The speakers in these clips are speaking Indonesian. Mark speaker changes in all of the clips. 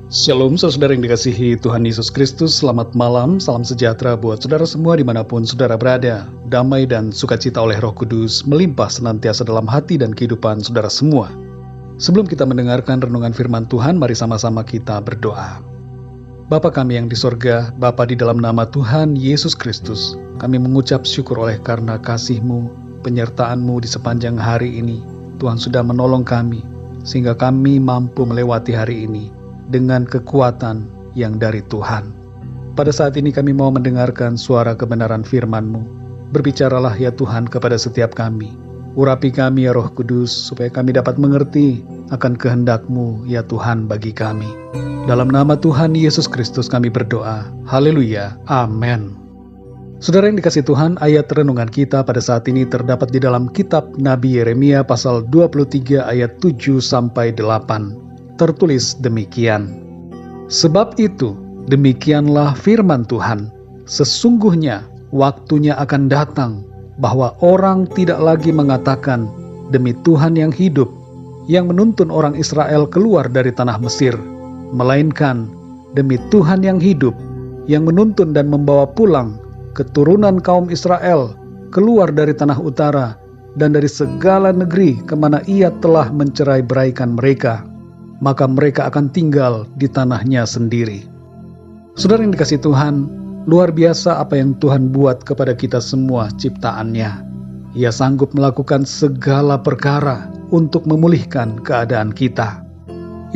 Speaker 1: Shalom saudara yang dikasihi Tuhan Yesus Kristus, selamat malam, salam sejahtera buat saudara semua dimanapun saudara berada. Damai dan sukacita oleh Roh Kudus melimpah senantiasa dalam hati dan kehidupan saudara semua. Sebelum kita mendengarkan renungan firman Tuhan, mari sama-sama kita berdoa. Bapa kami yang di sorga, Bapa di dalam nama Tuhan Yesus Kristus, kami mengucap syukur oleh karena kasih-Mu, penyertaan-Mu di sepanjang hari ini. Tuhan sudah menolong kami, sehingga kami mampu melewati hari ini dengan kekuatan yang dari Tuhan. Pada saat ini kami mau mendengarkan suara kebenaran firman-Mu. Berbicaralah ya Tuhan kepada setiap kami. Urapi kami ya Roh Kudus, supaya kami dapat mengerti akan kehendak-Mu ya Tuhan bagi kami. Dalam nama Tuhan Yesus Kristus kami berdoa. Haleluya. Amin. Saudara yang dikasihi Tuhan, ayat renungan kita pada saat ini terdapat di dalam kitab Nabi Yeremia pasal 23 ayat 7-8. Tertulis demikian. Sebab itu, demikianlah firman Tuhan, sesungguhnya waktunya akan datang, bahwa orang tidak lagi mengatakan, demi Tuhan yang hidup, yang menuntun orang Israel keluar dari tanah Mesir, melainkan demi Tuhan yang hidup, yang menuntun dan membawa pulang keturunan kaum Israel keluar dari tanah utara, dan dari segala negeri kemana ia telah mencerai-beraikan mereka, maka mereka akan tinggal di tanahnya sendiri. Saudara yang dikasihi Tuhan, luar biasa apa yang Tuhan buat kepada kita semua ciptaannya. Ia sanggup melakukan segala perkara untuk memulihkan keadaan kita.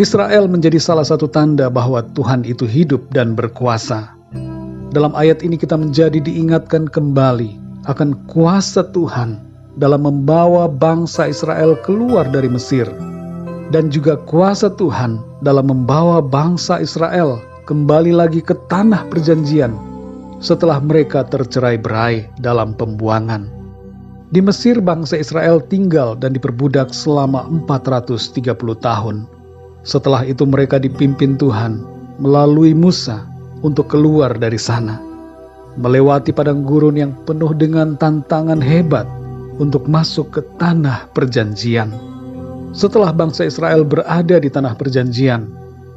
Speaker 1: Israel menjadi salah satu tanda bahwa Tuhan itu hidup dan berkuasa. Dalam ayat ini kita menjadi diingatkan kembali akan kuasa Tuhan dalam membawa bangsa Israel keluar dari Mesir, dan juga kuasa Tuhan dalam membawa bangsa Israel kembali lagi ke tanah perjanjian setelah mereka tercerai-berai dalam pembuangan. Di Mesir bangsa Israel tinggal dan diperbudak selama 430 tahun. Setelah itu mereka dipimpin Tuhan melalui Musa untuk keluar dari sana, melewati padang gurun yang penuh dengan tantangan hebat untuk masuk ke tanah perjanjian. Setelah bangsa Israel berada di tanah perjanjian,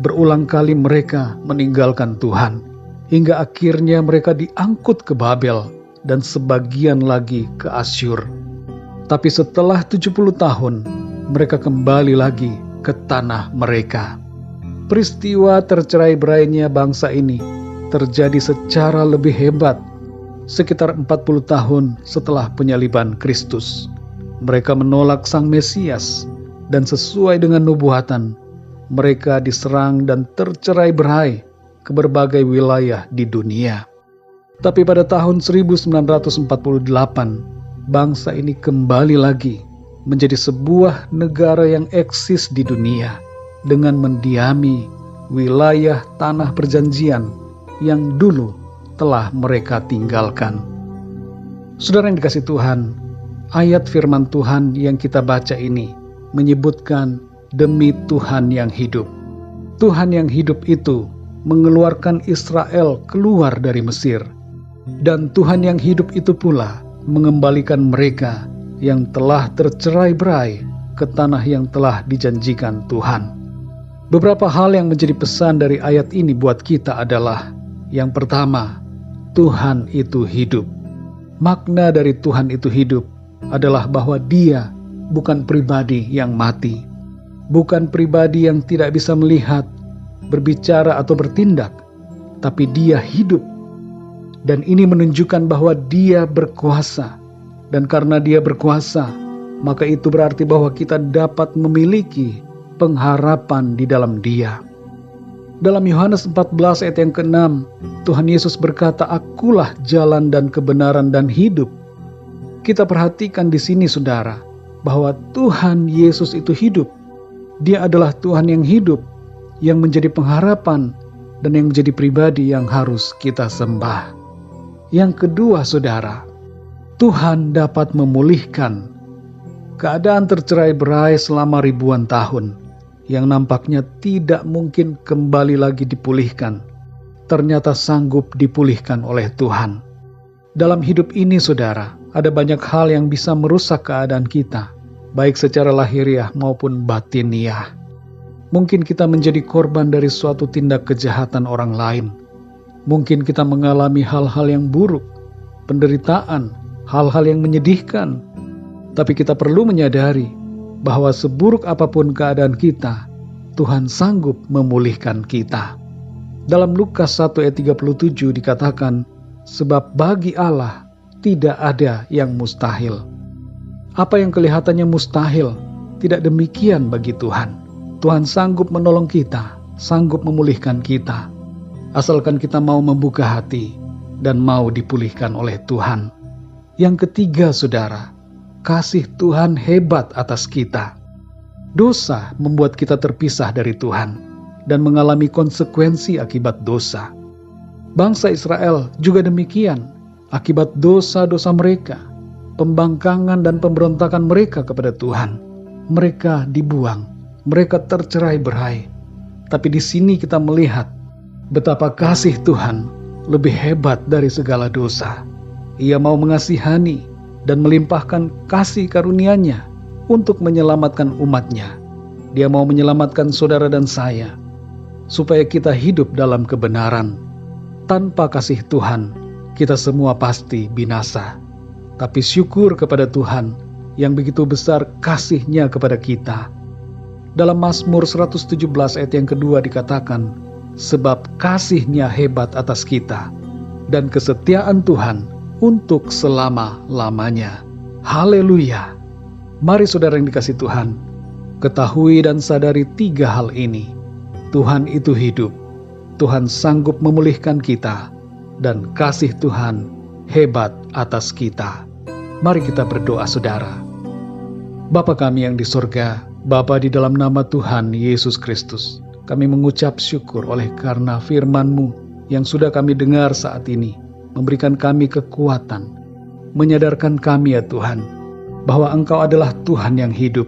Speaker 1: berulang kali mereka meninggalkan Tuhan, hingga akhirnya mereka diangkut ke Babel dan sebagian lagi ke Asyur. Tapi setelah 70 tahun, mereka kembali lagi ke tanah mereka. Peristiwa tercerai-berainya bangsa ini terjadi secara lebih hebat, sekitar 40 tahun setelah penyaliban Kristus. Mereka menolak Sang Mesias, dan sesuai dengan nubuatan, mereka diserang dan tercerai-berai ke berbagai wilayah di dunia. Tapi pada tahun 1948, bangsa ini kembali lagi menjadi sebuah negara yang eksis di dunia dengan mendiami wilayah tanah perjanjian yang dulu telah mereka tinggalkan. Saudara yang dikasihi Tuhan, ayat firman Tuhan yang kita baca ini menyebutkan demi Tuhan yang hidup. Tuhan yang hidup itu mengeluarkan Israel keluar dari Mesir, dan Tuhan yang hidup itu pula mengembalikan mereka yang telah tercerai-berai ke tanah yang telah dijanjikan Tuhan. Beberapa hal yang menjadi pesan dari ayat ini buat kita adalah, yang pertama, Tuhan itu hidup. Makna dari Tuhan itu hidup adalah bahwa Dia bukan pribadi yang mati, bukan pribadi yang tidak bisa melihat, berbicara atau bertindak, tapi Dia hidup. Dan ini menunjukkan bahwa Dia berkuasa. Dan karena Dia berkuasa, maka itu berarti bahwa kita dapat memiliki pengharapan di dalam Dia. Dalam Yohanes 14 ayat yang ke-6, Tuhan Yesus berkata, "Akulah jalan dan kebenaran dan hidup." Kita perhatikan di sini saudara, bahwa Tuhan Yesus itu hidup. Dia adalah Tuhan yang hidup, yang menjadi pengharapan, dan yang menjadi pribadi yang harus kita sembah. Yang kedua saudara, Tuhan dapat memulihkan. Keadaan tercerai-berai selama ribuan tahun, yang nampaknya tidak mungkin kembali lagi dipulihkan, ternyata sanggup dipulihkan oleh Tuhan. Dalam hidup ini saudara, ada banyak hal yang bisa merusak keadaan kita, baik secara lahiriah maupun batiniah. Mungkin kita menjadi korban dari suatu tindak kejahatan orang lain. Mungkin kita mengalami hal-hal yang buruk, penderitaan, hal-hal yang menyedihkan. Tapi kita perlu menyadari bahwa seburuk apapun keadaan kita, Tuhan sanggup memulihkan kita. Dalam Lukas 1 ayat 37 dikatakan, sebab bagi Allah tidak ada yang mustahil. Apa yang kelihatannya mustahil, tidak demikian bagi Tuhan. Tuhan sanggup menolong kita, sanggup memulihkan kita. Asalkan kita mau membuka hati dan mau dipulihkan oleh Tuhan. Yang ketiga, saudara, kasih Tuhan hebat atas kita. Dosa membuat kita terpisah dari Tuhan dan mengalami konsekuensi akibat dosa. Bangsa Israel juga demikian, akibat dosa-dosa mereka, pembangkangan dan pemberontakan mereka kepada Tuhan. Mereka dibuang, mereka tercerai-berai. Tapi di sini kita melihat betapa kasih Tuhan lebih hebat dari segala dosa. Ia mau mengasihani dan melimpahkan kasih karunia-Nya untuk menyelamatkan umat-Nya. Dia mau menyelamatkan saudara dan saya, supaya kita hidup dalam kebenaran. Tanpa kasih Tuhan, kita semua pasti binasa. Tapi syukur kepada Tuhan yang begitu besar kasih-Nya kepada kita. Dalam Mazmur 117 ayat yang kedua dikatakan, sebab kasih-Nya hebat atas kita, dan kesetiaan Tuhan untuk selama-lamanya. Haleluya. Mari saudara yang dikasihi Tuhan, ketahui dan sadari 3 hal ini. Tuhan itu hidup, Tuhan sanggup memulihkan kita, dan kasih Tuhan hebat atas kita. Mari kita berdoa saudara. Bapa kami yang di sorga, Bapa di dalam nama Tuhan Yesus Kristus, kami mengucap syukur oleh karena firman-Mu yang sudah kami dengar saat ini, memberikan kami kekuatan, menyadarkan kami ya Tuhan, bahwa Engkau adalah Tuhan yang hidup.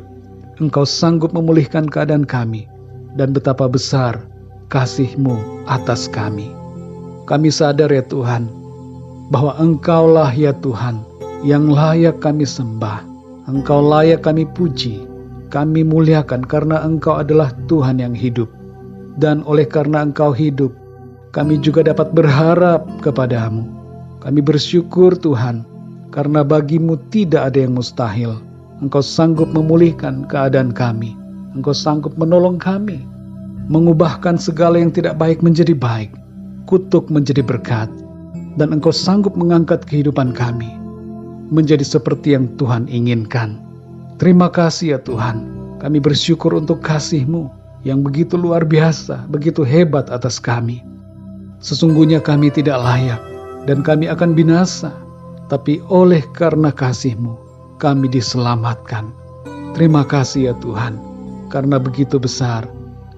Speaker 1: Engkau sanggup memulihkan keadaan kami, dan betapa besar kasih-Mu atas kami. Kami sadar ya Tuhan, bahwa Engkau-lah ya Tuhan, yang layak kami sembah. Engkau layak kami puji, kami muliakan karena Engkau adalah Tuhan yang hidup. Dan oleh karena Engkau hidup, kami juga dapat berharap kepadamu. Kami bersyukur Tuhan, karena bagimu tidak ada yang mustahil. Engkau sanggup memulihkan keadaan kami. Engkau sanggup menolong kami, mengubahkan segala yang tidak baik menjadi baik, kutuk menjadi berkat. Dan Engkau sanggup mengangkat kehidupan kami menjadi seperti yang Tuhan inginkan. Terima kasih ya Tuhan, kami bersyukur untuk kasih-Mu yang begitu luar biasa, begitu hebat atas kami. Sesungguhnya kami tidak layak dan kami akan binasa, tapi oleh karena kasih-Mu, kami diselamatkan. Terima kasih ya Tuhan, karena begitu besar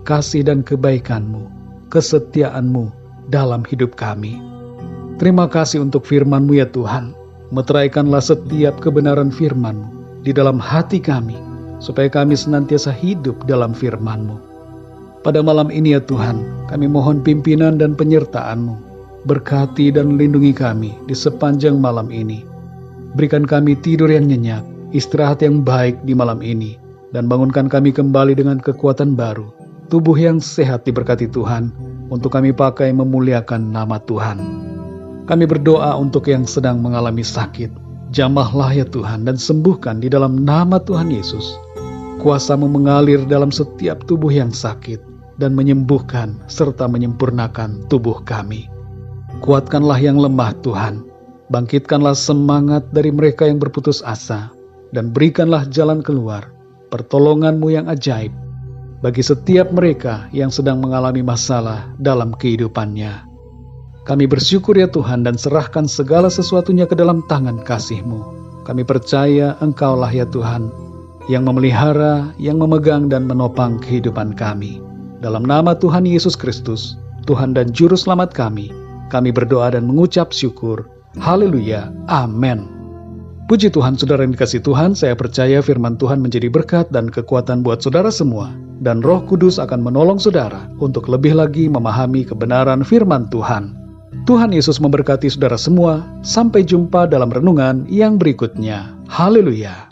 Speaker 1: kasih dan kebaikan-Mu, kesetiaan-Mu dalam hidup kami. Terima kasih untuk firman-Mu ya Tuhan. Meteraikanlah setiap kebenaran firman-Mu di dalam hati kami, supaya kami senantiasa hidup dalam firman-Mu. Pada malam ini ya Tuhan, kami mohon pimpinan dan penyertaan-Mu. Berkati dan lindungi kami di sepanjang malam ini. Berikan kami tidur yang nyenyak, istirahat yang baik di malam ini, dan bangunkan kami kembali dengan kekuatan baru, tubuh yang sehat diberkati Tuhan, untuk kami pakai memuliakan nama Tuhan. Kami berdoa untuk yang sedang mengalami sakit. Jamahlah ya Tuhan dan sembuhkan di dalam nama Tuhan Yesus. Kuasa-Mu mengalir dalam setiap tubuh yang sakit dan menyembuhkan serta menyempurnakan tubuh kami. Kuatkanlah yang lemah Tuhan. Bangkitkanlah semangat dari mereka yang berputus asa dan berikanlah jalan keluar, pertolongan-Mu yang ajaib bagi setiap mereka yang sedang mengalami masalah dalam kehidupannya. Kami bersyukur ya Tuhan dan serahkan segala sesuatunya ke dalam tangan kasih-Mu. Kami percaya Engkau-lah ya Tuhan, yang memelihara, yang memegang dan menopang kehidupan kami. Dalam nama Tuhan Yesus Kristus, Tuhan dan Juru Selamat kami berdoa dan mengucap syukur. Haleluya, amin. Puji Tuhan, saudara yang dikasihi Tuhan, saya percaya firman Tuhan menjadi berkat dan kekuatan buat saudara semua. Dan Roh Kudus akan menolong saudara untuk lebih lagi memahami kebenaran firman Tuhan. Tuhan Yesus memberkati saudara semua. Sampai jumpa dalam renungan yang berikutnya. Haleluya.